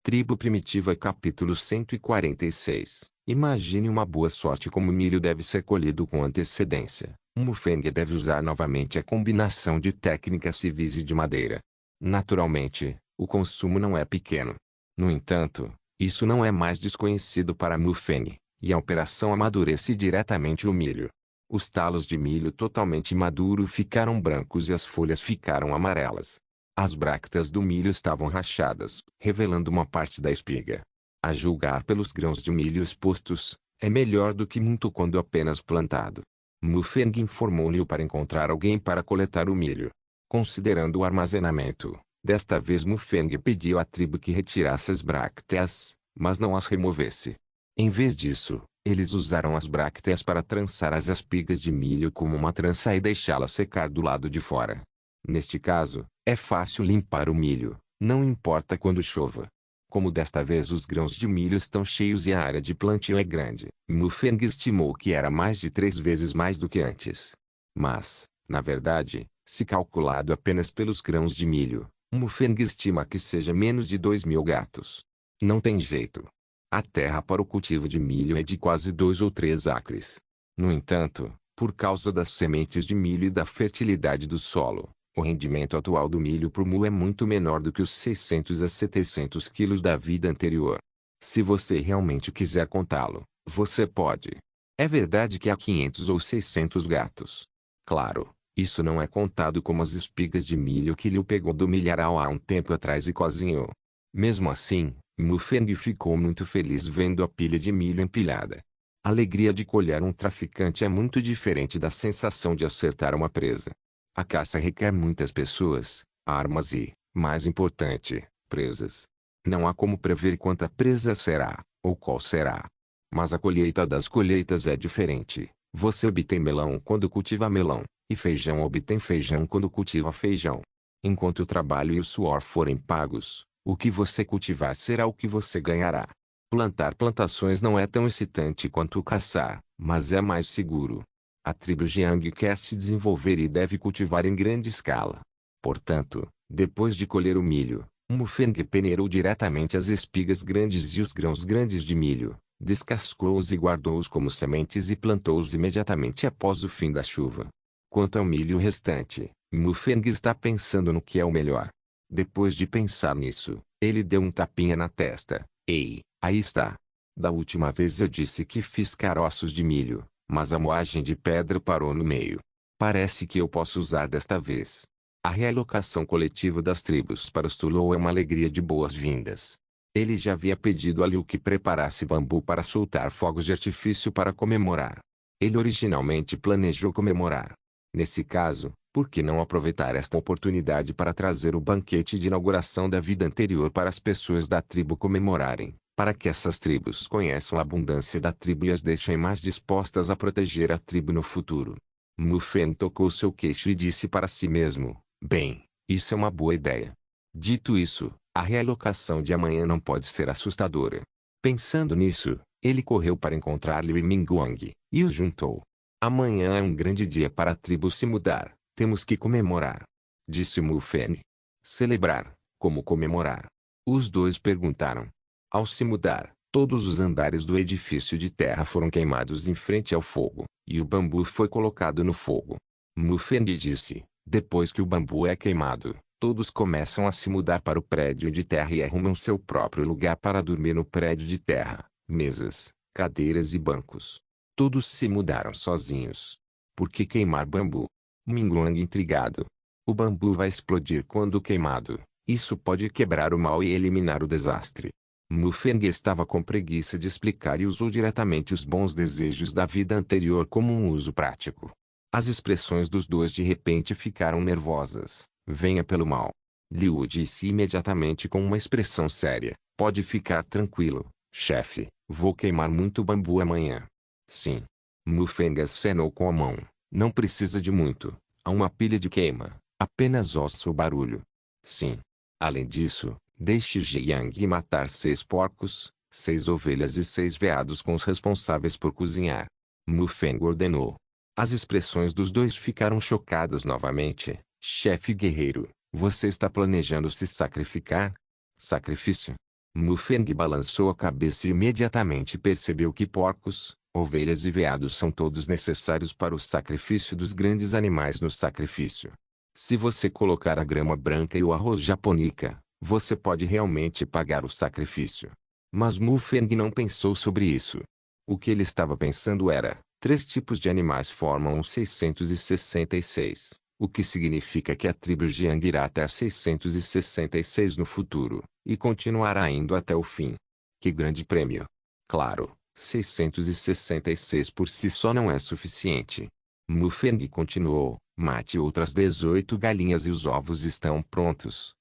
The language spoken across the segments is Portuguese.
Tribo Primitiva capítulo 146. Imagine uma boa sorte como o milho deve ser colhido com antecedência. Mufeng deve usar novamente a combinação de técnicas civis e de madeira. Naturalmente, o consumo não é pequeno. No entanto, isso não é mais desconhecido para Mufeng, e a operação amadurece diretamente o milho. Os talos de milho totalmente maduro ficaram brancos e as folhas ficaram amarelas. As bractas do milho estavam rachadas, revelando uma parte da espiga. A julgar pelos grãos de milho expostos, é melhor do que muito quando apenas plantado. Mufeng informou-lhe para encontrar alguém para coletar o milho. Considerando o armazenamento, desta vez Mufeng pediu à tribo que retirasse as bracteas, mas não as removesse. Em vez disso, eles usaram as bracteas para trançar as espigas de milho como uma trança e deixá-las secar do lado de fora. Neste caso, é fácil limpar o milho, não importa quando chova. Como desta vez os grãos de milho estão cheios e a área de plantio é grande, Mufeng estimou que era mais de 3 vezes mais do que antes. Mas, na verdade, se calculado apenas pelos grãos de milho, Mufeng estima que seja menos de 2.000 gatos. Não tem jeito. A terra para o cultivo de milho é de quase 2 ou 3 acres. No entanto, por causa das sementes de milho e da fertilidade do solo, o rendimento atual do milho por mu é muito menor do que os 600 a 700 quilos da vida anterior. Se você realmente quiser contá-lo, você pode. É verdade que há 500 ou 600 gatos. Claro, isso não é contado como as espigas de milho que Liu pegou do milharal há um tempo atrás e cozinhou. Mesmo assim, Mufeng ficou muito feliz vendo a pilha de milho empilhada. A alegria de colher um traficante é muito diferente da sensação de acertar uma presa. A caça requer muitas pessoas, armas e, mais importante, presas. Não há como prever quanta presa será, ou qual será. Mas a colheita das colheitas é diferente. Você obtém melão quando cultiva melão, e feijão obtém feijão quando cultiva feijão. Enquanto o trabalho e o suor forem pagos, o que você cultivar será o que você ganhará. Plantar plantações não é tão excitante quanto caçar, mas é mais seguro. A tribo Jiang quer se desenvolver e deve cultivar em grande escala. Portanto, depois de colher o milho, Mufeng peneirou diretamente as espigas grandes e os grãos grandes de milho, descascou-os e guardou-os como sementes e plantou-os imediatamente após o fim da chuva. Quanto ao milho restante, Mufeng está pensando no que é o melhor. Depois de pensar nisso, ele deu um tapinha na testa. Ei, aí está. Da última vez eu disse que fiz caroços de milho, mas a moagem de pedra parou no meio. Parece que eu posso usar desta vez. A realocação coletiva das tribos para o Stulou é uma alegria de boas-vindas. Ele já havia pedido a Liu que preparasse bambu para soltar fogos de artifício para comemorar. Ele originalmente planejou comemorar. Nesse caso, por que não aproveitar esta oportunidade para trazer o banquete de inauguração da vida anterior para as pessoas da tribo comemorarem, para que essas tribos conheçam a abundância da tribo e as deixem mais dispostas a proteger a tribo no futuro? Mufeng tocou seu queixo e disse para si mesmo, bem, isso é uma boa ideia. Dito isso, a realocação de amanhã não pode ser assustadora. Pensando nisso, ele correu para encontrar Liu e Mingguang, e os juntou. Amanhã é um grande dia para a tribo se mudar, temos que comemorar. Disse Mufeng. Celebrar? Como comemorar? Os dois perguntaram. Ao se mudar, todos os andares do edifício de terra foram queimados em frente ao fogo, e o bambu foi colocado no fogo. Mufeng disse, depois que o bambu é queimado, todos começam a se mudar para o prédio de terra e arrumam seu próprio lugar para dormir no prédio de terra, mesas, cadeiras e bancos. Todos se mudaram sozinhos. Por que queimar bambu? Mingguang intrigado. O bambu vai explodir quando queimado. Isso pode quebrar o mal e eliminar o desastre. Mufeng estava com preguiça de explicar e usou diretamente os bons desejos da vida anterior como um uso prático. As expressões dos dois de repente ficaram nervosas. Venha pelo mal. Liu disse imediatamente com uma expressão séria. Pode ficar tranquilo, chefe. Vou queimar muito bambu amanhã. Sim. Mufeng acenou com a mão. Não precisa de muito. Há uma pilha de queima. Apenas ouça o barulho. Sim. Além disso, deixe Jiang matar 6 porcos, 6 ovelhas e 6 veados com os responsáveis por cozinhar. Mufeng ordenou. As expressões dos dois ficaram chocadas novamente. Chefe guerreiro, você está planejando se sacrificar? Sacrifício? Mufeng balançou a cabeça e imediatamente percebeu que porcos, ovelhas e veados são todos necessários para o sacrifício dos grandes animais no sacrifício. Se você colocar a grama branca e o arroz japonica, você pode realmente pagar o sacrifício. Mas Mufeng não pensou sobre isso. O que ele estava pensando era: 3 tipos de animais formam os 666, o que significa que a tribo Jiang irá até 666 no futuro, e continuará indo até o fim. Que grande prêmio! Claro, 666 por si só não é suficiente. Mufeng continuou: mate outras 18 galinhas e os ovos estão prontos.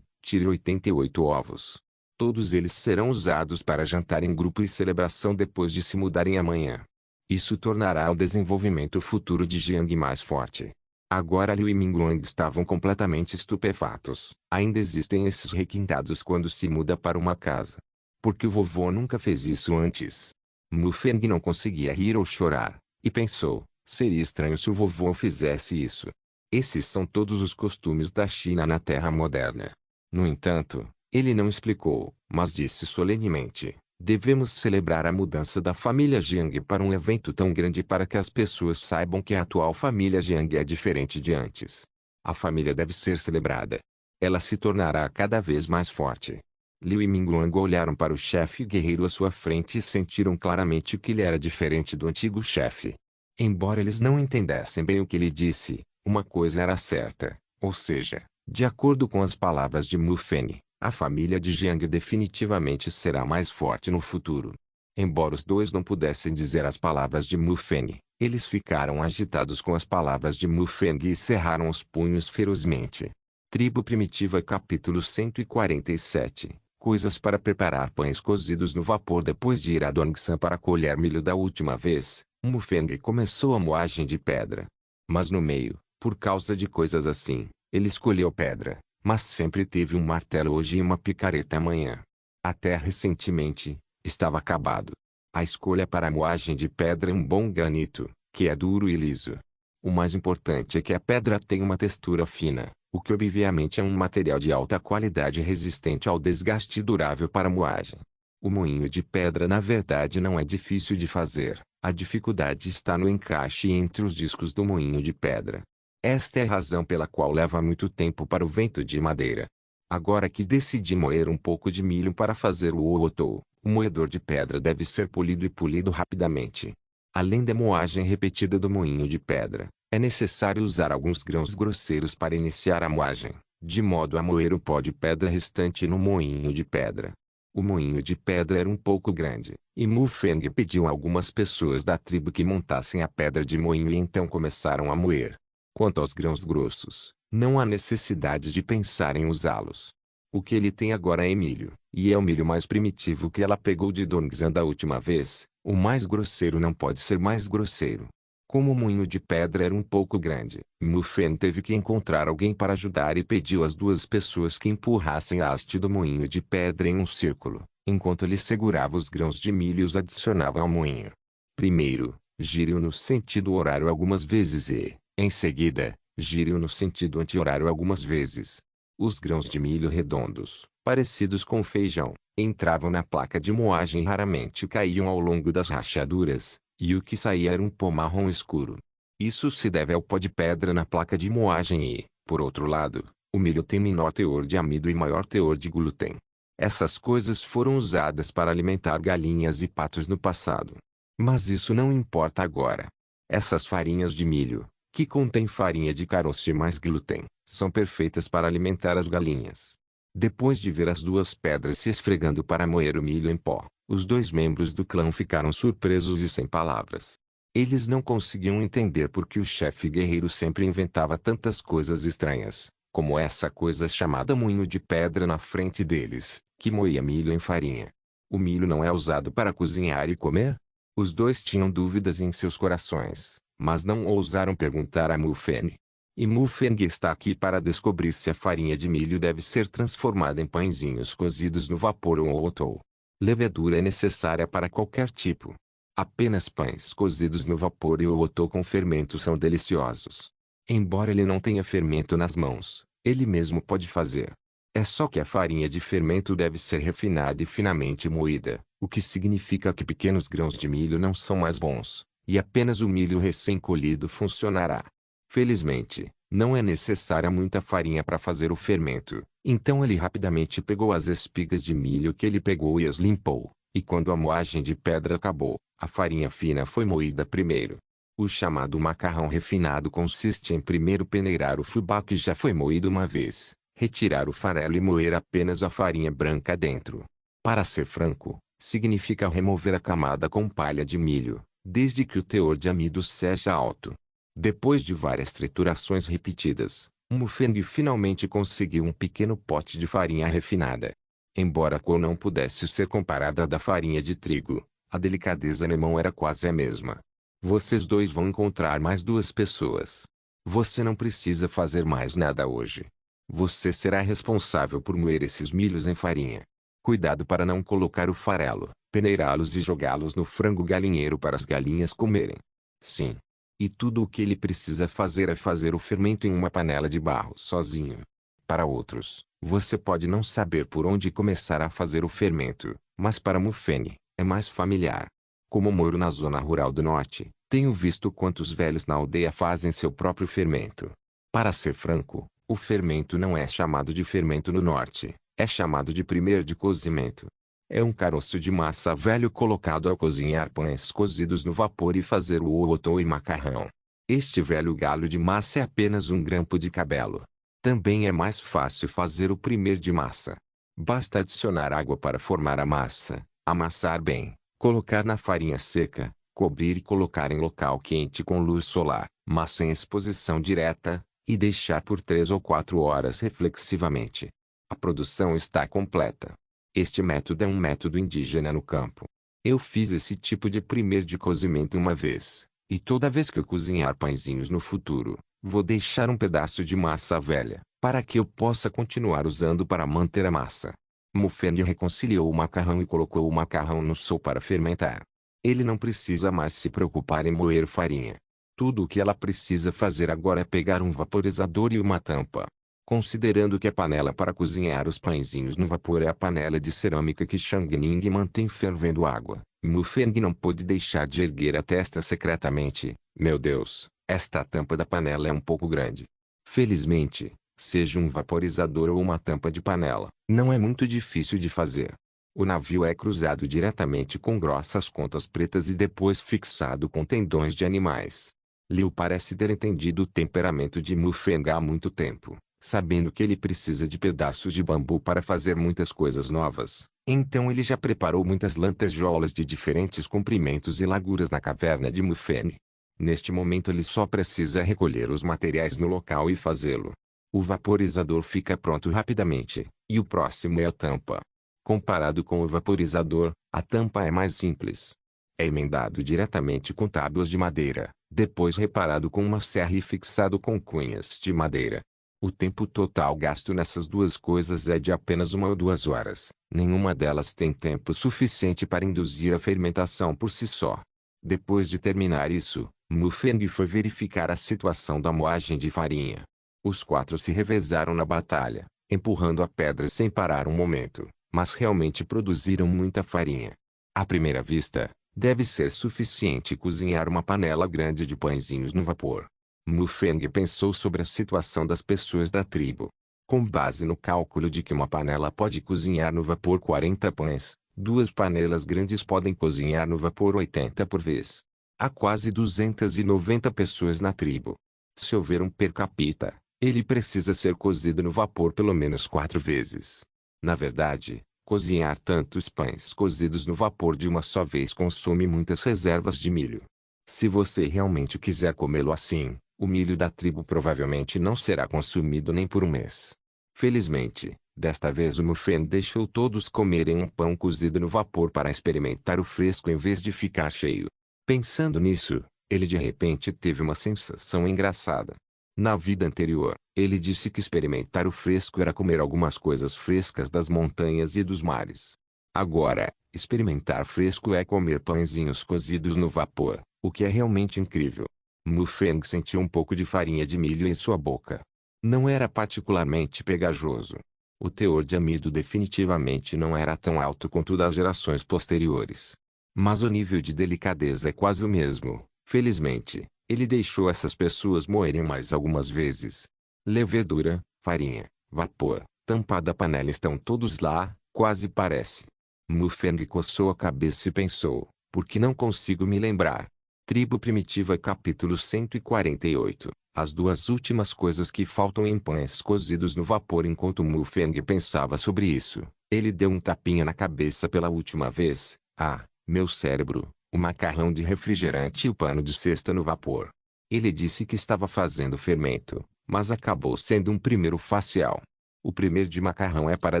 Tire 88 ovos. Todos eles serão usados para jantar em grupo e celebração depois de se mudarem amanhã. Isso tornará o desenvolvimento futuro de Jiang mais forte. Agora Liu e Mingguang estavam completamente estupefatos. Ainda existem esses requintados quando se muda para uma casa. Porque o vovô nunca fez isso antes. Mufeng não conseguia rir ou chorar, e pensou: seria estranho se o vovô fizesse isso. Esses são todos os costumes da China na Terra moderna. No entanto, ele não explicou, mas disse solenemente: devemos celebrar a mudança da família Jiang para um evento tão grande para que as pessoas saibam que a atual família Jiang é diferente de antes. A família deve ser celebrada. Ela se tornará cada vez mais forte. Liu e Mingguang olharam para o chefe guerreiro à sua frente e sentiram claramente que ele era diferente do antigo chefe. Embora eles não entendessem bem o que ele disse, uma coisa era certa, ou seja, de acordo com as palavras de Mufeng, a família de Jiang definitivamente será mais forte no futuro. Embora os dois não pudessem dizer as palavras de Mufeng, eles ficaram agitados com as palavras de Mufeng e cerraram os punhos ferozmente. Tribo Primitiva Capítulo 147 Coisas para preparar pães cozidos no vapor. Depois de ir a Dongsan para colher milho da última vez, Mufeng começou a moagem de pedra. Mas no meio, por causa de coisas assim, ele escolheu pedra, mas sempre teve um martelo hoje e uma picareta amanhã. Até recentemente, estava acabado. A escolha para a moagem de pedra é um bom granito, que é duro e liso. O mais importante é que a pedra tenha uma textura fina, o que obviamente é um material de alta qualidade resistente ao desgaste e durável para a moagem. O moinho de pedra na verdade não é difícil de fazer, a dificuldade está no encaixe entre os discos do moinho de pedra. Esta é a razão pela qual leva muito tempo para o vento de madeira. Agora que decidi moer um pouco de milho para fazer o otou, o moedor de pedra deve ser polido e polido rapidamente. Além da moagem repetida do moinho de pedra, é necessário usar alguns grãos grosseiros para iniciar a moagem, de modo a moer o pó de pedra restante no moinho de pedra. O moinho de pedra era um pouco grande, e Mufeng pediu a algumas pessoas da tribo que montassem a pedra de moinho e então começaram a moer. Quanto aos grãos grossos, não há necessidade de pensar em usá-los. O que ele tem agora é milho, e é o milho mais primitivo que ela pegou de Dongsan da última vez. O mais grosseiro não pode ser mais grosseiro. Como o moinho de pedra era um pouco grande, Mufeng teve que encontrar alguém para ajudar e pediu às 2 pessoas que empurrassem a haste do moinho de pedra em um círculo, enquanto ele segurava os grãos de milho e os adicionava ao moinho. Primeiro, gire-o no sentido horário algumas vezes e, em seguida, gire-o no sentido anti-horário algumas vezes. Os grãos de milho redondos, parecidos com feijão, entravam na placa de moagem e raramente caíam ao longo das rachaduras, e o que saía era um pó marrom escuro. Isso se deve ao pó de pedra na placa de moagem e, por outro lado, o milho tem menor teor de amido e maior teor de glúten. Essas coisas foram usadas para alimentar galinhas e patos no passado. Mas isso não importa agora. Essas farinhas de milho, que contêm farinha de caroço e mais glúten, são perfeitas para alimentar as galinhas. Depois de ver as 2 pedras se esfregando para moer o milho em pó, os 2 membros do clã ficaram surpresos e sem palavras. Eles não conseguiam entender por que o chefe guerreiro sempre inventava tantas coisas estranhas, como essa coisa chamada moinho de pedra na frente deles, que moía milho em farinha. O milho não é usado para cozinhar e comer? Os 2 tinham dúvidas em seus corações, mas não ousaram perguntar a Mufeng. E Mufeng está aqui para descobrir se a farinha de milho deve ser transformada em pãezinhos cozidos no vapor ou otou. Levedura é necessária para qualquer tipo. Apenas pães cozidos no vapor e o otou com fermento são deliciosos. Embora ele não tenha fermento nas mãos, ele mesmo pode fazer. É só que a farinha de fermento deve ser refinada e finamente moída, o que significa que pequenos grãos de milho não são mais bons, e apenas o milho recém-colhido funcionará. Felizmente, não é necessária muita farinha para fazer o fermento, então ele rapidamente pegou as espigas de milho que ele pegou e as limpou, e quando a moagem de pedra acabou, a farinha fina foi moída primeiro. O chamado macarrão refinado consiste em primeiro peneirar o fubá que já foi moído uma vez, retirar o farelo e moer apenas a farinha branca dentro. Para ser franco, significa remover a camada com palha de milho, desde que o teor de amido seja alto. Depois de várias triturações repetidas, Mufeng finalmente conseguiu um pequeno pote de farinha refinada. Embora a cor não pudesse ser comparada à da farinha de trigo, a delicadeza alemã era quase a mesma. Vocês dois vão encontrar mais duas pessoas. Você não precisa fazer mais nada hoje. Você será responsável por moer esses milhos em farinha. Cuidado para não colocar o farelo, peneirá-los e jogá-los no frango galinheiro para as galinhas comerem. Sim. E tudo o que ele precisa fazer é fazer o fermento em uma panela de barro sozinho. Para outros, você pode não saber por onde começar a fazer o fermento, mas para Mufene, é mais familiar. Como moro na zona rural do norte, tenho visto quantos velhos na aldeia fazem seu próprio fermento. Para ser franco, o fermento não é chamado de fermento no norte, é chamado de primeiro de cozimento. É um caroço de massa velho colocado ao cozinhar pães cozidos no vapor e fazer o ootô e macarrão. Este velho galho de massa é apenas um grampo de cabelo. Também é mais fácil fazer o primeiro de massa. Basta adicionar água para formar a massa, amassar bem, colocar na farinha seca, cobrir e colocar em local quente com luz solar, mas sem exposição direta, e deixar por 3 ou 4 horas reflexivamente. A produção está completa. Este método é um método indígena no campo. Eu fiz esse tipo de primeiro de cozimento uma vez, e toda vez que eu cozinhar pãezinhos no futuro, vou deixar um pedaço de massa velha, para que eu possa continuar usando para manter a massa. Mufeng reconciliou o macarrão e colocou o macarrão no sol para fermentar. Ele não precisa mais se preocupar em moer farinha. Tudo o que ela precisa fazer agora é pegar um vaporizador e uma tampa. Considerando que a panela para cozinhar os pãezinhos no vapor é a panela de cerâmica que Shang Ning mantém fervendo água, Mufeng não pôde deixar de erguer a testa secretamente. Meu Deus, esta tampa da panela é um pouco grande. Felizmente, seja um vaporizador ou uma tampa de panela, não é muito difícil de fazer. O navio é cruzado diretamente com grossas contas pretas e depois fixado com tendões de animais. Liu parece ter entendido o temperamento de Mufeng há muito tempo, sabendo que ele precisa de pedaços de bambu para fazer muitas coisas novas. Então ele já preparou muitas lantejoulas de diferentes comprimentos e larguras na caverna de Mufeng. Neste momento ele só precisa recolher os materiais no local e fazê-lo. O vaporizador fica pronto rapidamente, e o próximo é a tampa. Comparado com o vaporizador, a tampa é mais simples. É emendado diretamente com tábuas de madeira, depois reparado com uma serra e fixado com cunhas de madeira. O tempo total gasto nessas duas coisas é de apenas 1 ou 2 horas. Nenhuma delas tem tempo suficiente para induzir a fermentação por si só. Depois de terminar isso, Mufeng foi verificar a situação da moagem de farinha. Os 4 se revezaram na batalha, empurrando a pedra sem parar um momento, mas realmente produziram muita farinha. À primeira vista, deve ser suficiente cozinhar uma panela grande de pãezinhos no vapor. Mufeng pensou sobre a situação das pessoas da tribo. Com base no cálculo de que uma panela pode cozinhar no vapor 40 pães, 2 panelas grandes podem cozinhar no vapor 80 por vez. Há quase 290 pessoas na tribo. Se houver um per capita, ele precisa ser cozido no vapor pelo menos 4 vezes. Na verdade, cozinhar tantos pães cozidos no vapor de uma só vez consome muitas reservas de milho. Se você realmente quiser comê-lo assim, o milho da tribo provavelmente não será consumido nem por um mês. Felizmente, desta vez o Mufeng deixou todos comerem um pão cozido no vapor para experimentar o fresco em vez de ficar cheio. Pensando nisso, ele de repente teve uma sensação engraçada. Na vida anterior, ele disse que experimentar o fresco era comer algumas coisas frescas das montanhas e dos mares. Agora, experimentar fresco é comer pãezinhos cozidos no vapor, o que é realmente incrível. Mufeng sentiu um pouco de farinha de milho em sua boca. Não era particularmente pegajoso. O teor de amido definitivamente não era tão alto quanto o das gerações posteriores. Mas o nível de delicadeza é quase o mesmo. Felizmente, ele deixou essas pessoas moerem mais algumas vezes. Levedura, farinha, vapor, tampa da panela estão todos lá, quase parece. Mufang coçou a cabeça e pensou, por que não consigo me lembrar? Tribo Primitiva capítulo 148. As duas últimas coisas que faltam em pães cozidos no vapor. Enquanto Mufang pensava sobre isso, ele deu um tapinha na cabeça pela última vez. Ah, meu cérebro, o macarrão de refrigerante e o pano de cesta no vapor. Ele disse que estava fazendo fermento, mas acabou sendo um primeiro facial. O primeiro de macarrão é para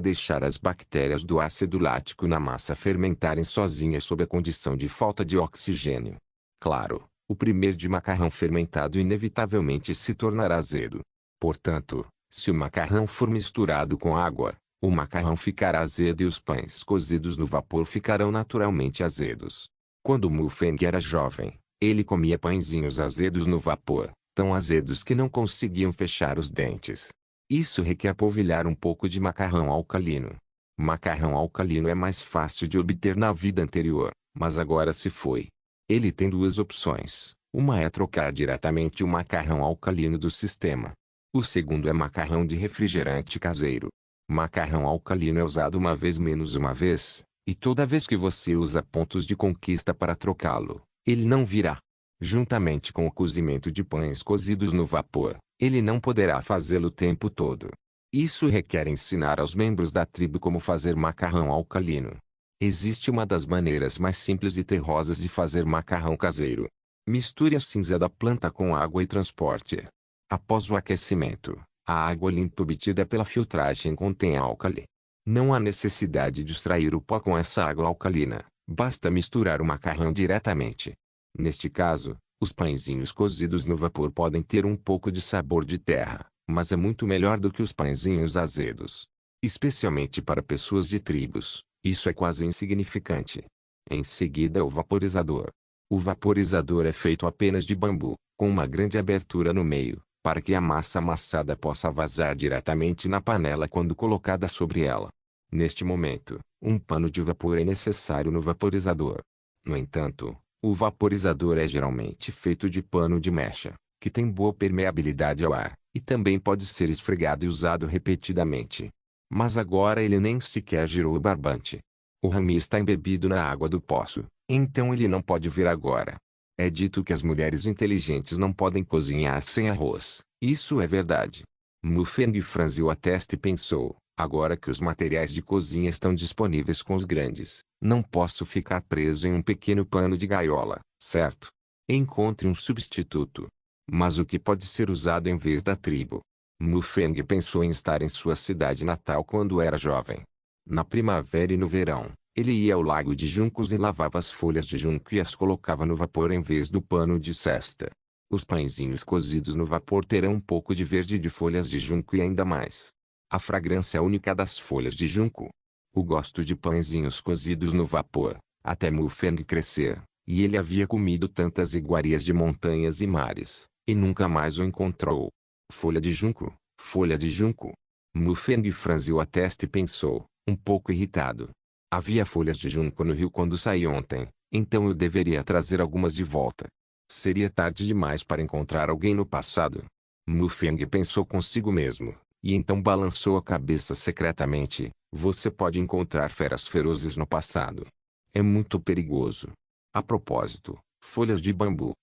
deixar as bactérias do ácido lático na massa fermentarem sozinhas sob a condição de falta de oxigênio. Claro, o primeiro de macarrão fermentado inevitavelmente se tornará azedo. Portanto, se o macarrão for misturado com água, o macarrão ficará azedo e os pães cozidos no vapor ficarão naturalmente azedos. Quando Mufang era jovem, ele comia pãezinhos azedos no vapor, tão azedos que não conseguiam fechar os dentes. Isso requer polvilhar um pouco de macarrão alcalino. Macarrão alcalino é mais fácil de obter na vida anterior, mas agora se foi. Ele tem duas opções. Uma é trocar diretamente o macarrão alcalino do sistema. O segundo é macarrão de refrigerante caseiro. Macarrão alcalino é usado uma vez menos uma vez, e toda vez que você usa pontos de conquista para trocá-lo, ele não virá. Juntamente com o cozimento de pães cozidos no vapor, ele não poderá fazê-lo o tempo todo. Isso requer ensinar aos membros da tribo como fazer macarrão alcalino. Existe uma das maneiras mais simples e terrosas de fazer macarrão caseiro. Misture a cinza da planta com água e transporte. Após o aquecimento, a água limpa obtida pela filtragem contém álcali. Não há necessidade de extrair o pó com essa água alcalina, basta misturar o macarrão diretamente. Neste caso, os pãezinhos cozidos no vapor podem ter um pouco de sabor de terra, mas é muito melhor do que os pãezinhos azedos. Especialmente para pessoas de tribos, isso é quase insignificante. Em seguida o vaporizador. O vaporizador é feito apenas de bambu, com uma grande abertura no meio, para que a massa amassada possa vazar diretamente na panela quando colocada sobre ela. Neste momento, um pano de vapor é necessário no vaporizador. No entanto, o vaporizador é geralmente feito de pano de mecha, que tem boa permeabilidade ao ar, e também pode ser esfregado e usado repetidamente. Mas agora ele nem sequer girou o barbante. O rami está embebido na água do poço, então ele não pode vir agora. É dito que as mulheres inteligentes não podem cozinhar sem arroz. Isso é verdade. Mufang franziu a testa e pensou, agora que os materiais de cozinha estão disponíveis com os grandes, não posso ficar preso em um pequeno pano de gaiola, certo? Encontre um substituto. Mas o que pode ser usado em vez da tribo? Mufang pensou em estar em sua cidade natal quando era jovem. Na primavera e no verão, ele ia ao lago de juncos e lavava as folhas de junco e as colocava no vapor em vez do pano de cesta. Os pãezinhos cozidos no vapor terão um pouco de verde de folhas de junco e ainda mais. A fragrância única das folhas de junco. O gosto de pãezinhos cozidos no vapor, até Mufang crescer, e ele havia comido tantas iguarias de montanhas e mares, e nunca mais o encontrou. Folha de junco, folha de junco. Mufang franziu a testa e pensou, um pouco irritado. Havia folhas de junco no rio quando saí ontem, então eu deveria trazer algumas de volta. Seria tarde demais para encontrar alguém no passado. Mufang pensou consigo mesmo, e então balançou a cabeça secretamente. Você pode encontrar feras ferozes no passado. É muito perigoso. A propósito, folhas de bambu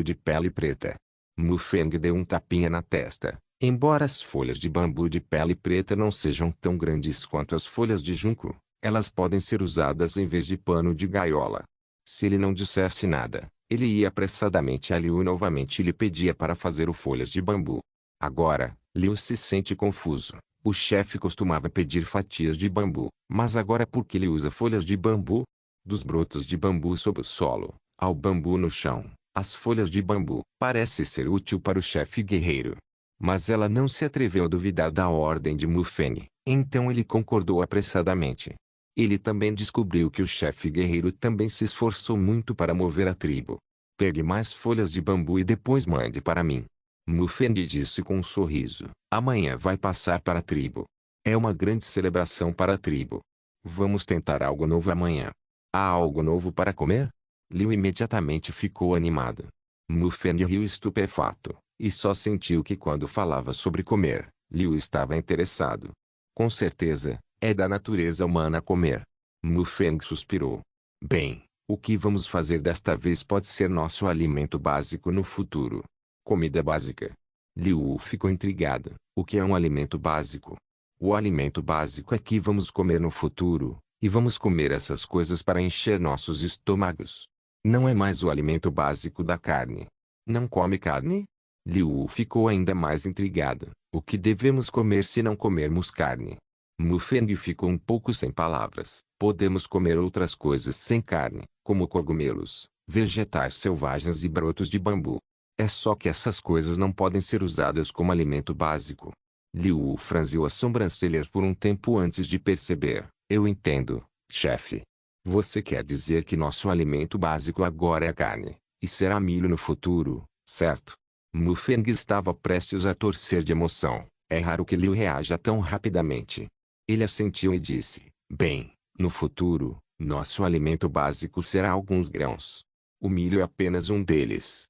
de pele preta. Mufang deu um tapinha na testa. Embora as folhas de bambu de pele preta não sejam tão grandes quanto as folhas de junco, elas podem ser usadas em vez de pano de gaiola. Se ele não dissesse nada, ele ia apressadamente a Liu novamente e lhe pedia para fazer o folhas de bambu. Agora, Liu se sente confuso. O chefe costumava pedir fatias de bambu, mas agora por que ele usa folhas de bambu? Dos brotos de bambu sob o solo, ao bambu no chão, as folhas de bambu parece ser útil para o chefe guerreiro. Mas ela não se atreveu a duvidar da ordem de Mufang, então ele concordou apressadamente. Ele também descobriu que o chefe guerreiro também se esforçou muito para mover a tribo. Pegue mais folhas de bambu e depois mande para mim. Mufang disse com um sorriso. Amanhã vai passar para a tribo. É uma grande celebração para a tribo. Vamos tentar algo novo amanhã. Há algo novo para comer? Liu imediatamente ficou animado. Mufeng riu estupefato, e só sentiu que quando falava sobre comer, Liu estava interessado. Com certeza, é da natureza humana comer. Mufeng suspirou. Bem, o que vamos fazer desta vez pode ser nosso alimento básico no futuro. Comida básica. Liu ficou intrigado. O que é um alimento básico? O alimento básico é que vamos comer no futuro, e vamos comer essas coisas para encher nossos estômagos. Não é mais o alimento básico da carne. Não come carne? Liu ficou ainda mais intrigado. O que devemos comer se não comermos carne? Mufeng ficou um pouco sem palavras. Podemos comer outras coisas sem carne, como cogumelos, vegetais selvagens e brotos de bambu. É só que essas coisas não podem ser usadas como alimento básico. Liu franziu as sobrancelhas por um tempo antes de perceber. Eu entendo, chefe. Você quer dizer que nosso alimento básico agora é a carne, e será milho no futuro, certo? Mufeng estava prestes a torcer de emoção. É raro que Liu reaja tão rapidamente. Ele assentiu e disse, bem, no futuro, nosso alimento básico será alguns grãos. O milho é apenas um deles.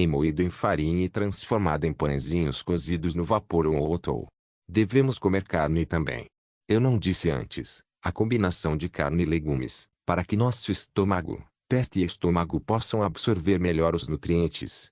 Moído em farinha e transformado em pãezinhos cozidos no vapor ou outro. Devemos comer carne também. Eu não disse antes, a combinação de carne e legumes, para que nosso estômago, testa e estômago possam absorver melhor os nutrientes,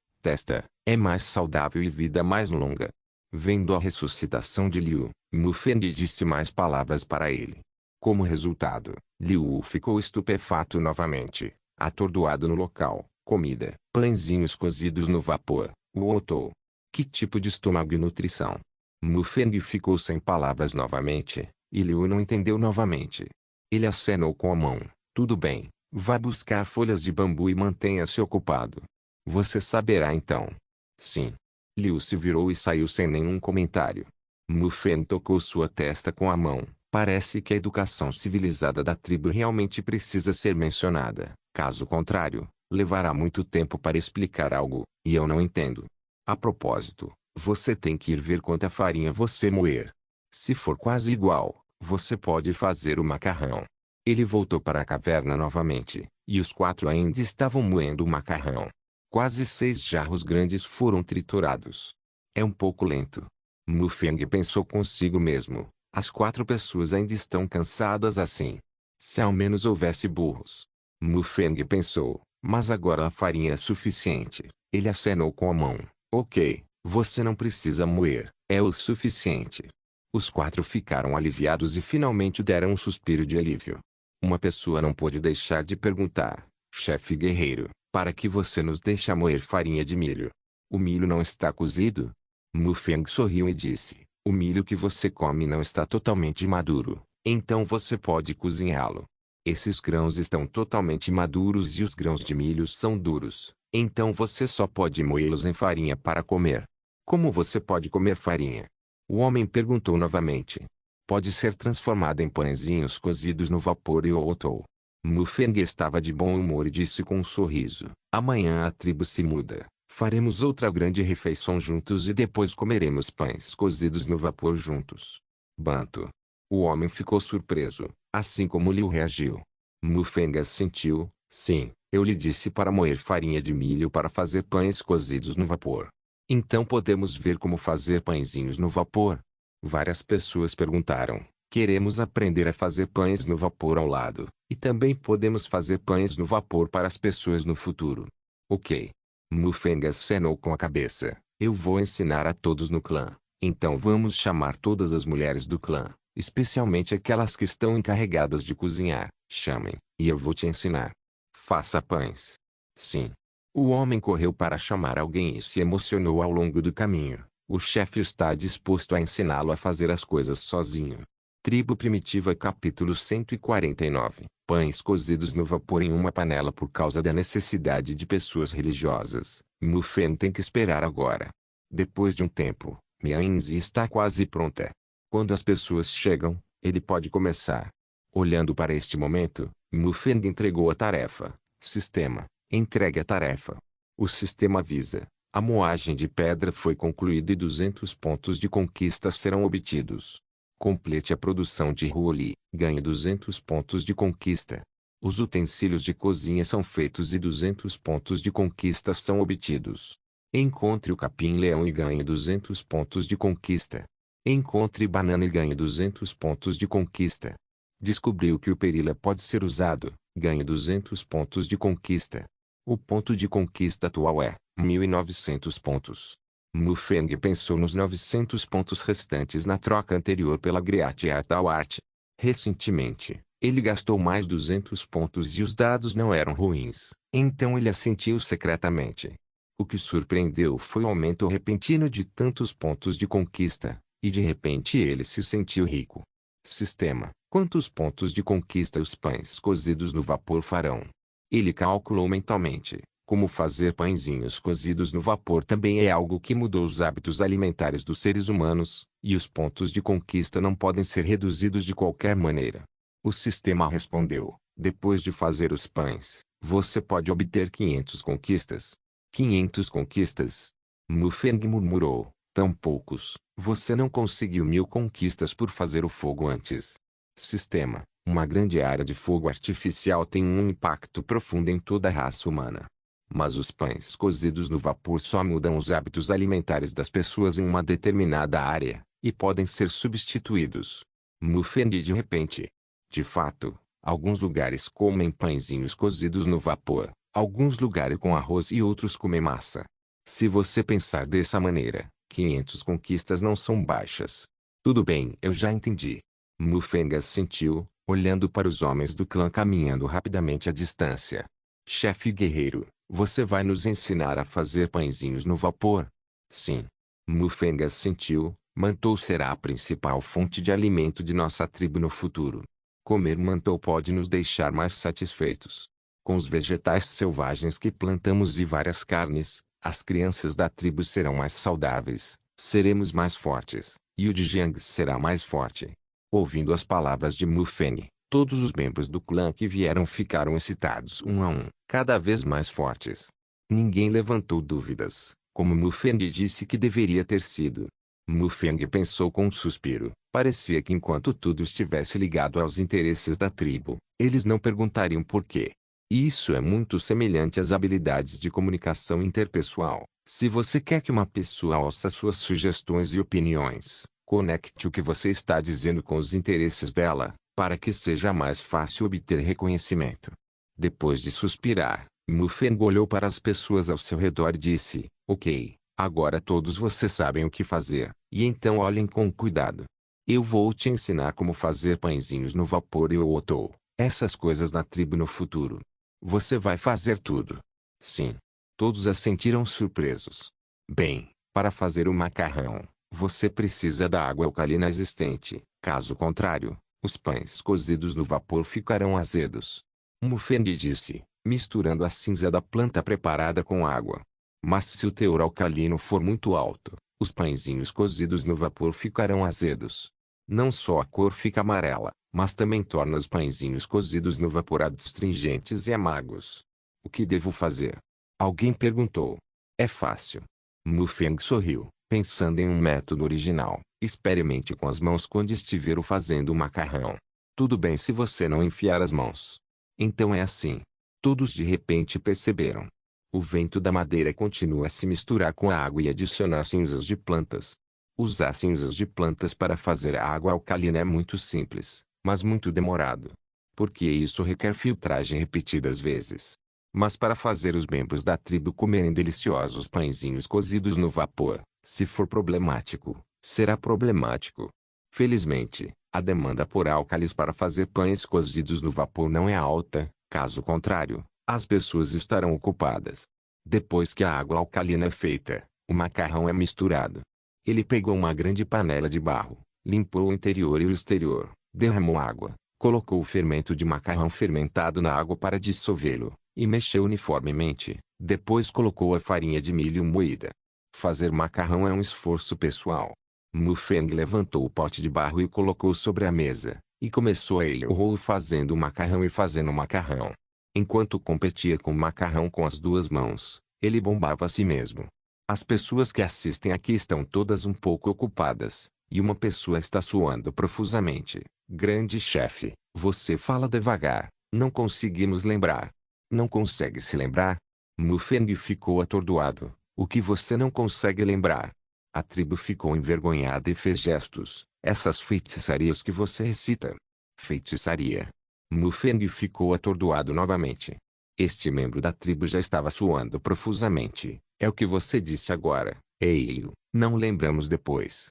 é mais saudável e vida mais longa. Vendo a ressuscitação de Liu, Mufeng disse mais palavras para ele. Como resultado, Liu ficou estupefato novamente, atordoado no local. Comida, pãezinhos cozidos no vapor, Wotou. Que tipo de estômago e nutrição? Mufeng ficou sem palavras novamente, e Liu não entendeu novamente. Ele acenou com a mão. Tudo bem, vá buscar folhas de bambu e mantenha-se ocupado. Você saberá então. Sim. Liu se virou e saiu sem nenhum comentário. Mufeng tocou sua testa com a mão. Parece que a educação civilizada da tribo realmente precisa ser mencionada. Caso contrário, levará muito tempo para explicar algo, e eu não entendo. A propósito, você tem que ir ver quanta farinha você moer. Se for quase igual, você pode fazer o macarrão. Ele voltou para a caverna novamente, e os 4 ainda estavam moendo o macarrão. Quase 6 jarros grandes foram triturados. É um pouco lento. Mufeng pensou consigo mesmo. As 4 pessoas ainda estão cansadas assim. Se ao menos houvesse burros. Mufeng pensou, mas agora a farinha é suficiente. Ele acenou com a mão. Ok, você não precisa moer, é o suficiente. Os 4 ficaram aliviados e finalmente deram um suspiro de alívio. Uma pessoa não pôde deixar de perguntar, chefe guerreiro, para que você nos deixa moer farinha de milho? O milho não está cozido? Mufeng sorriu e disse, o milho que você come não está totalmente maduro, então você pode cozinhá-lo. Esses grãos estão totalmente maduros e os grãos de milho são duros, então você só pode moê-los em farinha para comer. Como você pode comer farinha? O homem perguntou novamente. Pode ser transformada em pãezinhos cozidos no vapor e outro. Mufeng estava de bom humor e disse com um sorriso. Amanhã a tribo se muda. Faremos outra grande refeição juntos e depois comeremos pães cozidos no vapor juntos. Banto. O homem ficou surpreso, assim como Liu reagiu. Mufeng assentiu. Sim, eu lhe disse para moer farinha de milho para fazer pães cozidos no vapor. Então podemos ver como fazer pãezinhos no vapor? Várias pessoas perguntaram. Queremos aprender a fazer pães no vapor ao lado, e também podemos fazer pães no vapor para as pessoas no futuro. Ok. Mufeng acenou com a cabeça. Eu vou ensinar a todos no clã. Então vamos chamar todas as mulheres do clã, especialmente aquelas que estão encarregadas de cozinhar. Chamem, e eu vou te ensinar. Faça pães. Sim. O homem correu para chamar alguém e se emocionou ao longo do caminho. O chefe está disposto a ensiná-lo a fazer as coisas sozinho. Tribo Primitiva capítulo 149. Pães cozidos no vapor em uma panela por causa da necessidade de pessoas religiosas. Mufeng tem que esperar agora. Depois de um tempo, Mianzi está quase pronta. Quando as pessoas chegam, ele pode começar. Olhando para este momento, Mufeng entregou a tarefa. Sistema. Entregue a tarefa. O sistema avisa. A moagem de pedra foi concluída e 200 pontos de conquista serão obtidos. Complete a produção de Ruoli, ganhe 200 pontos de conquista. Os utensílios de cozinha são feitos e 200 pontos de conquista são obtidos. Encontre o capim-leão e ganhe 200 pontos de conquista. Encontre banana e ganhe 200 pontos de conquista. Descobriu que o perila pode ser usado, ganhe 200 pontos de conquista. O ponto de conquista atual é 1.900 pontos. Mufeng pensou nos 900 pontos restantes na troca anterior pela Great Atal Art. Recentemente, ele gastou mais 200 pontos e os dados não eram ruins, então ele assentiu secretamente. O que surpreendeu foi o aumento repentino de tantos pontos de conquista, e de repente ele se sentiu rico. Sistema: quantos pontos de conquista os pães cozidos no vapor farão? Ele calculou mentalmente. Como fazer pãezinhos cozidos no vapor também é algo que mudou os hábitos alimentares dos seres humanos, e os pontos de conquista não podem ser reduzidos de qualquer maneira. O sistema respondeu: depois de fazer os pães, você pode obter 500 conquistas. 500 conquistas? Mufeng murmurou: tão poucos, você não conseguiu 1.000 conquistas por fazer o fogo antes. Sistema: uma grande área de fogo artificial tem um impacto profundo em toda a raça humana. Mas os pães cozidos no vapor só mudam os hábitos alimentares das pessoas em uma determinada área, e podem ser substituídos. Mufeng de repente. De fato, alguns lugares comem pãezinhos cozidos no vapor, alguns lugares com arroz e outros comem massa. Se você pensar dessa maneira, 500 conquistas não são baixas. Tudo bem, eu já entendi. Mufeng assentiu, olhando para os homens do clã caminhando rapidamente à distância. Chefe guerreiro, você vai nos ensinar a fazer pãezinhos no vapor? Sim. Mufeng assentiu. Mantou será a principal fonte de alimento de nossa tribo no futuro. Comer mantou pode nos deixar mais satisfeitos. Com os vegetais selvagens que plantamos e várias carnes, as crianças da tribo serão mais saudáveis, seremos mais fortes, e o de Jiang será mais forte. Ouvindo as palavras de Mufeng, todos os membros do clã que vieram ficaram excitados um a um, cada vez mais fortes. Ninguém levantou dúvidas, como Mufeng disse que deveria ter sido. Mufeng pensou com um suspiro. Parecia que enquanto tudo estivesse ligado aos interesses da tribo, eles não perguntariam por quê. Isso é muito semelhante às habilidades de comunicação interpessoal. Se você quer que uma pessoa ouça suas sugestões e opiniões, conecte o que você está dizendo com os interesses dela, para que seja mais fácil obter reconhecimento. Depois de suspirar, Mufeng olhou para as pessoas ao seu redor e disse: ok, agora todos vocês sabem o que fazer, e então olhem com cuidado. Eu vou te ensinar como fazer pãezinhos no vapor e outou, essas coisas na tribo no futuro. Você vai fazer tudo? Sim. Todos assentiram surpresos. Bem, para fazer o macarrão, você precisa da água alcalina existente, caso contrário, os pães cozidos no vapor ficarão azedos. Mufeng disse, misturando a cinza da planta preparada com água. Mas se o teor alcalino for muito alto, os pãezinhos cozidos no vapor ficarão azedos. Não só a cor fica amarela, mas também torna os pãezinhos cozidos no vapor adstringentes e amargos. O que devo fazer? Alguém perguntou. É fácil. Mufeng sorriu, pensando em um método original. Experimente com as mãos quando estiver fazendo o macarrão. Tudo bem se você não enfiar as mãos. Então é assim. Todos de repente perceberam. O vento da madeira continua a se misturar com a água e adicionar cinzas de plantas. Usar cinzas de plantas para fazer a água alcalina é muito simples, mas muito demorado. Porque isso requer filtragem repetidas vezes. Mas para fazer os membros da tribo comerem deliciosos pãezinhos cozidos no vapor, se for problemático, será problemático. Felizmente, a demanda por álcalis para fazer pães cozidos no vapor não é alta, caso contrário, as pessoas estarão ocupadas. Depois que a água alcalina é feita, o macarrão é misturado. Ele pegou uma grande panela de barro, limpou o interior e o exterior, derramou água, colocou o fermento de macarrão fermentado na água para dissolvê-lo, e mexeu uniformemente. Depois colocou a farinha de milho moída. Fazer macarrão é um esforço pessoal. Mufeng levantou o pote de barro e o colocou sobre a mesa, e começou a ele o rolo fazendo o macarrão e fazendo o macarrão. Enquanto competia com o macarrão com as duas mãos, ele bombava a si mesmo. As pessoas que assistem aqui estão todas um pouco ocupadas, E uma pessoa está suando profusamente. Grande chefe, você fala devagar. Não conseguimos lembrar. Não consegue se lembrar? Mufeng ficou atordoado. O que você não consegue lembrar? A tribo ficou envergonhada e fez gestos. Essas feitiçarias que você recita. Feitiçaria. Mufeng ficou atordoado novamente. Este membro da tribo já estava suando profusamente. É o que você disse agora. Ei, não lembramos depois.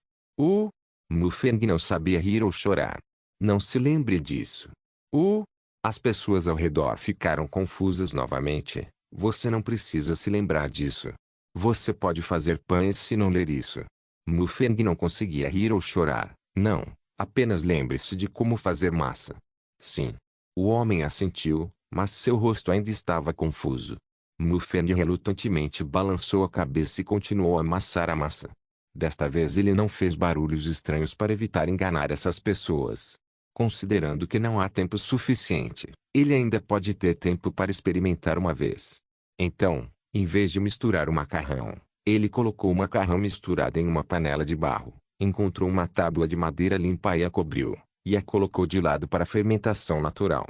Mufeng não sabia rir ou chorar. Não se lembre disso. As pessoas ao redor ficaram confusas novamente. Você não precisa se lembrar disso. Você pode fazer pães se não ler isso. Mufeng não conseguia rir ou chorar. Não, apenas lembre-se de como fazer massa. Sim. O homem assentiu, mas seu rosto ainda estava confuso. Mufeng relutantemente balançou a cabeça e continuou a amassar a massa. Desta vez ele não fez barulhos estranhos para evitar enganar essas pessoas. Considerando que não há tempo suficiente, ele ainda pode ter tempo para experimentar uma vez. Então, em vez de misturar o macarrão, ele colocou o macarrão misturado em uma panela de barro, encontrou uma tábua de madeira limpa e a cobriu, e a colocou de lado para a fermentação natural.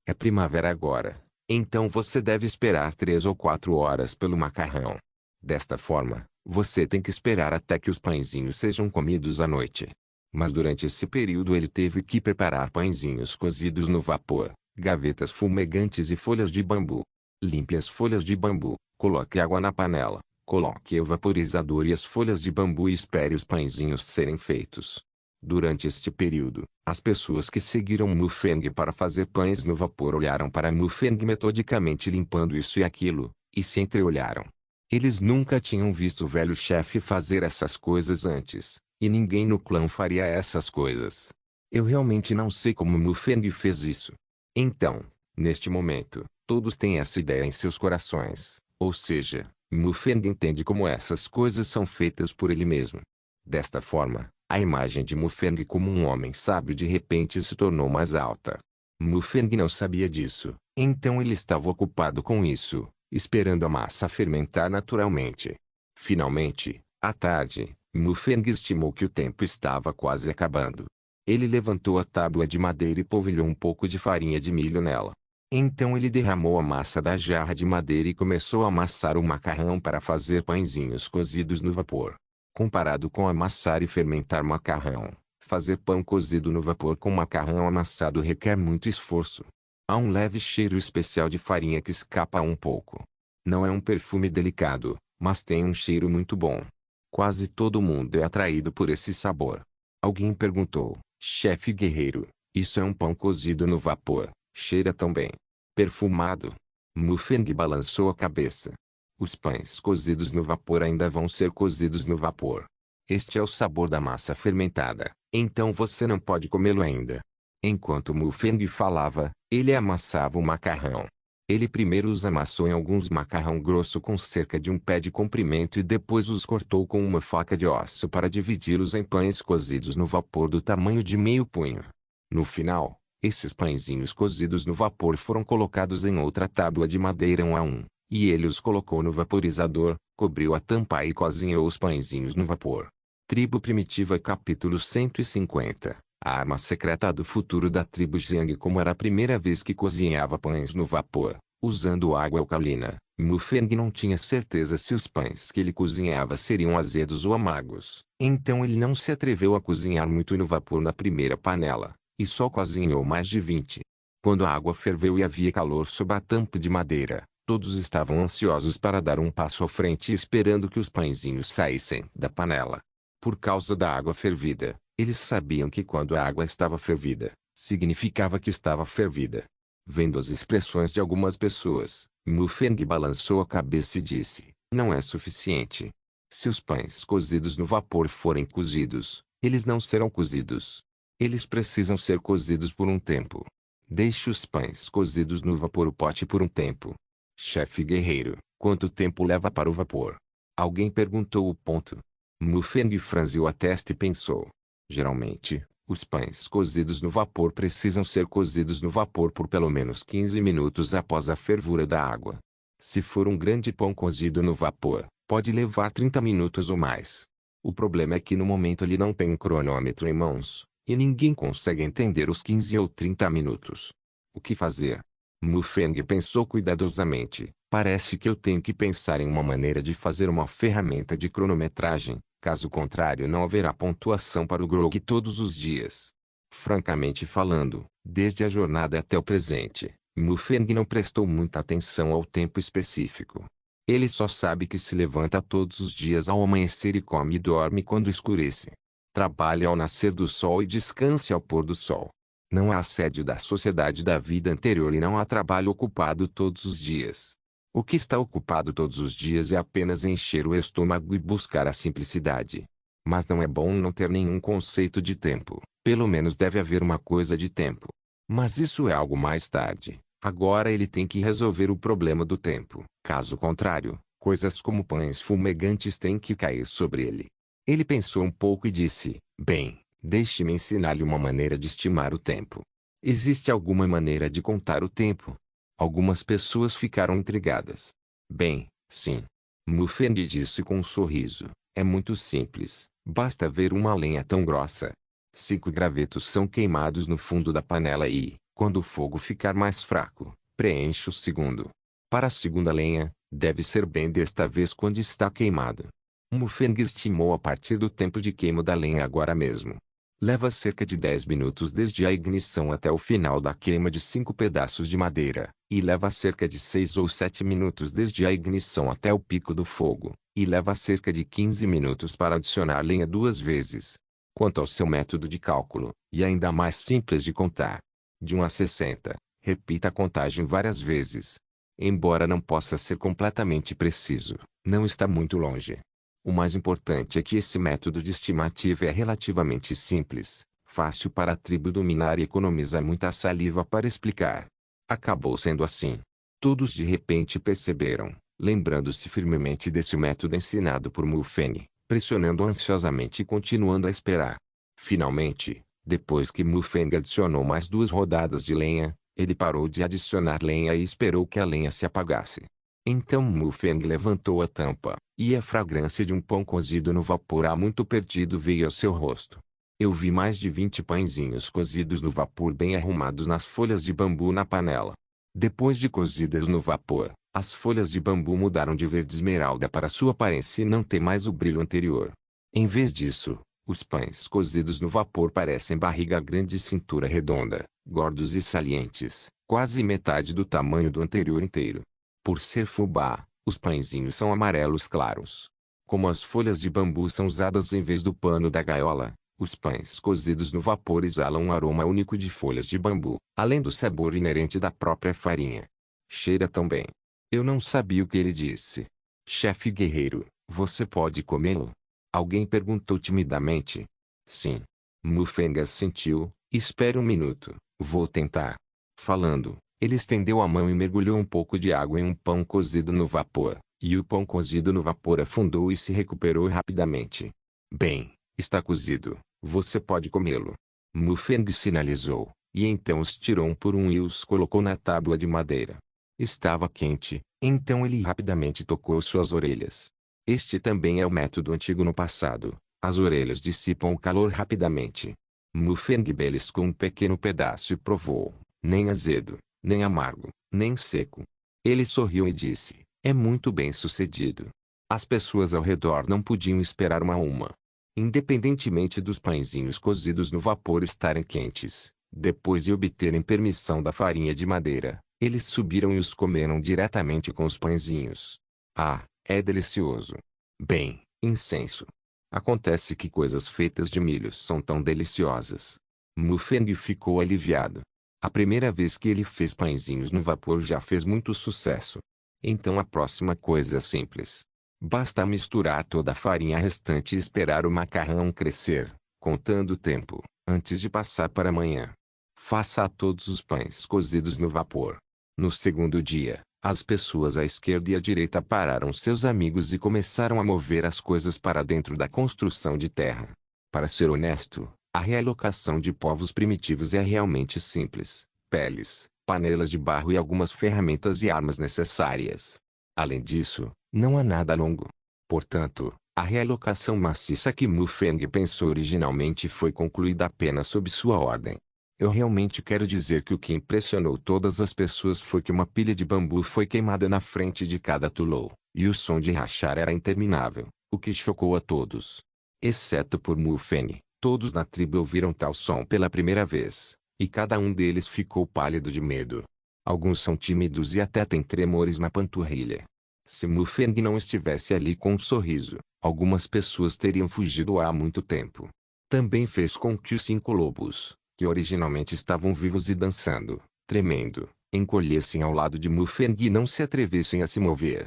É primavera agora, então você deve esperar 3 ou 4 horas pelo macarrão. Desta forma, você tem que esperar até que os pãezinhos sejam comidos à noite. Mas durante esse período ele teve que preparar pãezinhos cozidos no vapor, gavetas fumegantes e folhas de bambu. Limpe as folhas de bambu, coloque água na panela, coloque o vaporizador e as folhas de bambu e espere os pãezinhos serem feitos. Durante este período, as pessoas que seguiram Mufeng para fazer pães no vapor olharam para Mufeng metodicamente limpando isso e aquilo, e se entreolharam. Eles nunca tinham visto o velho chefe fazer essas coisas antes, e ninguém no clã faria essas coisas. Eu realmente não sei como Mufeng fez isso. Então, neste momento, todos têm essa ideia em seus corações, ou seja, Mufeng entende como essas coisas são feitas por ele mesmo. Desta forma, a imagem de Mufeng como um homem sábio de repente se tornou mais alta. Mufeng não sabia disso, então ele estava ocupado com isso, esperando a massa fermentar naturalmente. Finalmente, à tarde, Mufeng estimou que o tempo estava quase acabando. Ele levantou a tábua de madeira e polvilhou um pouco de farinha de milho nela. Então ele derramou a massa da jarra de madeira e começou a amassar o macarrão para fazer pãezinhos cozidos no vapor. Comparado com amassar e fermentar macarrão, fazer pão cozido no vapor com macarrão amassado requer muito esforço. Há um leve cheiro especial de farinha que escapa um pouco. Não é um perfume delicado, mas tem um cheiro muito bom. Quase todo mundo é atraído por esse sabor. Alguém perguntou, chefe guerreiro, isso é um pão cozido no vapor, cheira tão bem. Perfumado? Mufeng balançou a cabeça. Os pães cozidos no vapor ainda vão ser cozidos no vapor. Este é o sabor da massa fermentada, então você não pode comê-lo ainda. Enquanto Mufeng falava, ele amassava o macarrão. Ele primeiro os amassou em alguns macarrão grosso com cerca de um pé de comprimento e depois os cortou com uma faca de osso para dividi-los em pães cozidos no vapor do tamanho de meio punho. No final, esses pãezinhos cozidos no vapor foram colocados em outra tábua de madeira 1 a 1, e ele os colocou no vaporizador, cobriu a tampa e cozinhou os pãezinhos no vapor. Tribo Primitiva Capítulo 150. A arma secreta do futuro da tribo Jiang. Como era a primeira vez que cozinhava pães no vapor, usando água alcalina, Mufeng não tinha certeza se os pães que ele cozinhava seriam azedos ou amargos. Então ele não se atreveu a cozinhar muito no vapor na primeira panela, e só cozinhou mais de 20. Quando a água ferveu e havia calor sob a tampa de madeira, todos estavam ansiosos para dar um passo à frente esperando que os pãezinhos saíssem da panela. Por causa da água fervida, eles sabiam que quando a água estava fervida, significava que estava fervida. Vendo as expressões de algumas pessoas, Mufeng balançou a cabeça e disse, não é suficiente. Se os pães cozidos no vapor forem cozidos, eles não serão cozidos. Eles precisam ser cozidos por um tempo. Deixe os pães cozidos no vapor o pote por um tempo. Chefe guerreiro, quanto tempo leva para o vapor? Alguém perguntou o ponto. Mufeng franziu a testa e pensou. Geralmente, os pães cozidos no vapor precisam ser cozidos no vapor por pelo menos 15 minutos após a fervura da água. Se for um grande pão cozido no vapor, pode levar 30 minutos ou mais. O problema é que no momento ele não tem um cronômetro em mãos, e ninguém consegue entender os 15 ou 30 minutos. O que fazer? Mufeng pensou cuidadosamente. Parece que eu tenho que pensar em uma maneira de fazer uma ferramenta de cronometragem, caso contrário não haverá pontuação para o Grog todos os dias. Francamente falando, desde a jornada até o presente, Mufeng não prestou muita atenção ao tempo específico. Ele só sabe que se levanta todos os dias ao amanhecer e come e dorme quando escurece. Trabalha ao nascer do sol e descansa ao pôr do sol. Não há assédio da sociedade da vida anterior e não há trabalho ocupado todos os dias. O que está ocupado todos os dias é apenas encher o estômago e buscar a simplicidade. Mas não é bom não ter nenhum conceito de tempo. Pelo menos deve haver uma coisa de tempo. Mas isso é algo mais tarde. Agora ele tem que resolver o problema do tempo. Caso contrário, coisas como pães fumegantes têm que cair sobre ele. Ele pensou um pouco e disse: bem, deixe-me ensinar-lhe uma maneira de estimar o tempo. Existe alguma maneira de contar o tempo? Algumas pessoas ficaram intrigadas. Bem, sim. Mufeng disse com um sorriso. É muito simples. Basta ver uma lenha tão grossa. 5 gravetos são queimados no fundo da panela e, quando o fogo ficar mais fraco, preenche o segundo. Para a segunda lenha, deve ser bem desta vez quando está queimado. Mufeng estimou a partir do tempo de queimo da lenha agora mesmo. Leva cerca de 10 minutos desde a ignição até o final da queima de 5 pedaços de madeira, e leva cerca de 6 ou 7 minutos desde a ignição até o pico do fogo, e leva cerca de 15 minutos para adicionar lenha 2 vezes. Quanto ao seu método de cálculo, e ainda mais simples de contar, de 1 a 60, repita a contagem várias vezes. Embora não possa ser completamente preciso, não está muito longe. O mais importante é que esse método de estimativa é relativamente simples, fácil para a tribo dominar e economiza muita saliva para explicar. Acabou sendo assim. Todos de repente perceberam, lembrando-se firmemente desse método ensinado por Mufeng, pressionando ansiosamente e continuando a esperar. Finalmente, depois que Mufeng adicionou mais 2 rodadas de lenha, ele parou de adicionar lenha e esperou que a lenha se apagasse. Então Mufeng levantou a tampa, e a fragrância de um pão cozido no vapor há muito perdido veio ao seu rosto. Eu vi mais de 20 pãezinhos cozidos no vapor bem arrumados nas folhas de bambu na panela. Depois de cozidas no vapor, as folhas de bambu mudaram de verde esmeralda para sua aparência e não tem mais o brilho anterior. Em vez disso, os pães cozidos no vapor parecem barriga grande e cintura redonda, gordos e salientes, quase metade do tamanho do anterior inteiro. Por ser fubá, os pãezinhos são amarelos claros. Como as folhas de bambu são usadas em vez do pano da gaiola, os pães cozidos no vapor exalam um aroma único de folhas de bambu, além do sabor inerente da própria farinha. Cheira tão bem. Eu não sabia o que ele disse. Chefe guerreiro, você pode comê-lo? Alguém perguntou timidamente. Sim. Mufeng assentiu. Espere um minuto, vou tentar. Falando, ele estendeu a mão e mergulhou um pouco de água em um pão cozido no vapor, e o pão cozido no vapor afundou e se recuperou rapidamente. Bem, está cozido, você pode comê-lo. Mufeng sinalizou, e então os tirou um por um e os colocou na tábua de madeira. Estava quente, então ele rapidamente tocou suas orelhas. Este também é o método antigo no passado, as orelhas dissipam o calor rapidamente. Mufeng beliscou um pequeno pedaço e provou, nem azedo, nem amargo, nem seco. Ele sorriu e disse, é muito bem sucedido. As pessoas ao redor não podiam esperar uma a uma. Independentemente dos pãezinhos cozidos no vapor estarem quentes, depois de obterem permissão da farinha de madeira, eles subiram e os comeram diretamente com os pãezinhos. Ah, é delicioso. Bem, incenso. Acontece que coisas feitas de milho são tão deliciosas. Mufeng ficou aliviado. A primeira vez que ele fez pãezinhos no vapor já fez muito sucesso. Então a próxima coisa é simples. Basta misturar toda a farinha restante e esperar o macarrão crescer, contando o tempo, antes de passar para amanhã. Faça a todos os pães cozidos no vapor. No segundo dia, as pessoas à esquerda e à direita pararam seus amigos e começaram a mover as coisas para dentro da construção de terra. Para ser honesto, a realocação de povos primitivos é realmente simples: peles, panelas de barro e algumas ferramentas e armas necessárias. Além disso, não há nada longo. Portanto, A realocação maciça que Mu Feng pensou originalmente foi concluída apenas sob sua ordem. Eu realmente quero dizer que o que impressionou todas as pessoas foi que uma pilha de bambu foi queimada na frente de cada tulou, e o som de rachar era interminável, o que chocou a todos. Exceto por Mu Feng, todos na tribo ouviram tal som pela primeira vez, e cada um deles ficou pálido de medo. Alguns são tímidos e até têm tremores na panturrilha. Se Mu Feng não estivesse ali com um sorriso, algumas pessoas teriam fugido há muito tempo. Também fez com que os 5 lobos, que originalmente estavam vivos e dançando, tremendo, encolhessem ao lado de Mu Feng e não se atrevessem a se mover.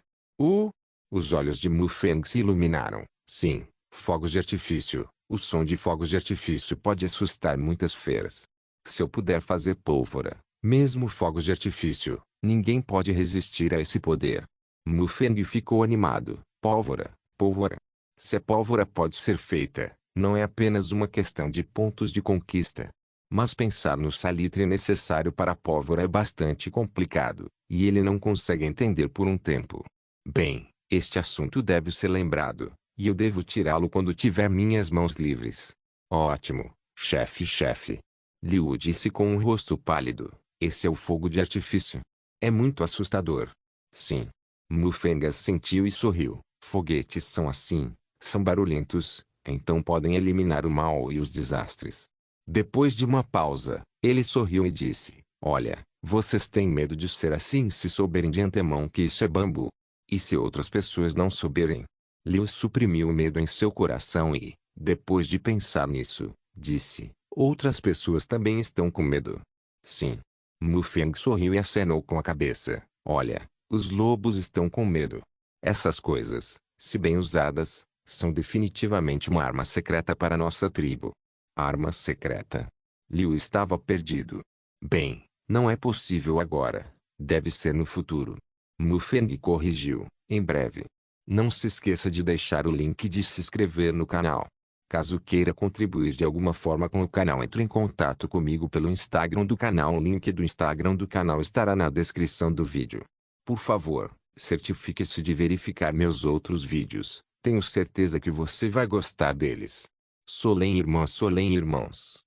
Os olhos de Mu Feng se iluminaram. Sim, fogos de artifício. O som de fogos de artifício pode assustar muitas feras. Se eu puder fazer pólvora, mesmo fogos de artifício, ninguém pode resistir a esse poder. Mu Feng ficou animado. Pólvora, pólvora. Se a pólvora pode ser feita, não é apenas uma questão de pontos de conquista. Mas pensar no salitre necessário para a pólvora é bastante complicado, e ele não consegue entender por um tempo. Bem, este assunto deve ser lembrado, e eu devo tirá-lo quando tiver minhas mãos livres. Ótimo, chefe. Liu disse com um rosto pálido. Esse é o fogo de artifício. É muito assustador. Sim. Mu Feng assentiu e sorriu. Foguetes são assim, são barulhentos, então podem eliminar o mal e os desastres. Depois de uma pausa, ele sorriu e disse, olha, vocês têm medo de ser assim se souberem de antemão que isso é bambu. E se outras pessoas não souberem? Liu suprimiu o medo em seu coração e, depois de pensar nisso, disse, outras pessoas também estão com medo. Sim. Mu Feng sorriu e acenou com a cabeça. Olha, os lobos estão com medo. Essas coisas, se bem usadas, são definitivamente uma arma secreta para nossa tribo. Arma secreta. Liu estava perdido. Bem, não é possível agora. Deve ser no futuro. Mu Feng corrigiu. Em breve. Não se esqueça de deixar o link de se inscrever no canal. Caso queira contribuir de alguma forma com o canal, entre em contato comigo pelo Instagram do canal. O link do Instagram do canal estará na descrição do vídeo. Por favor, certifique-se de verificar meus outros vídeos. Tenho certeza que você vai gostar deles. Solem irmãos.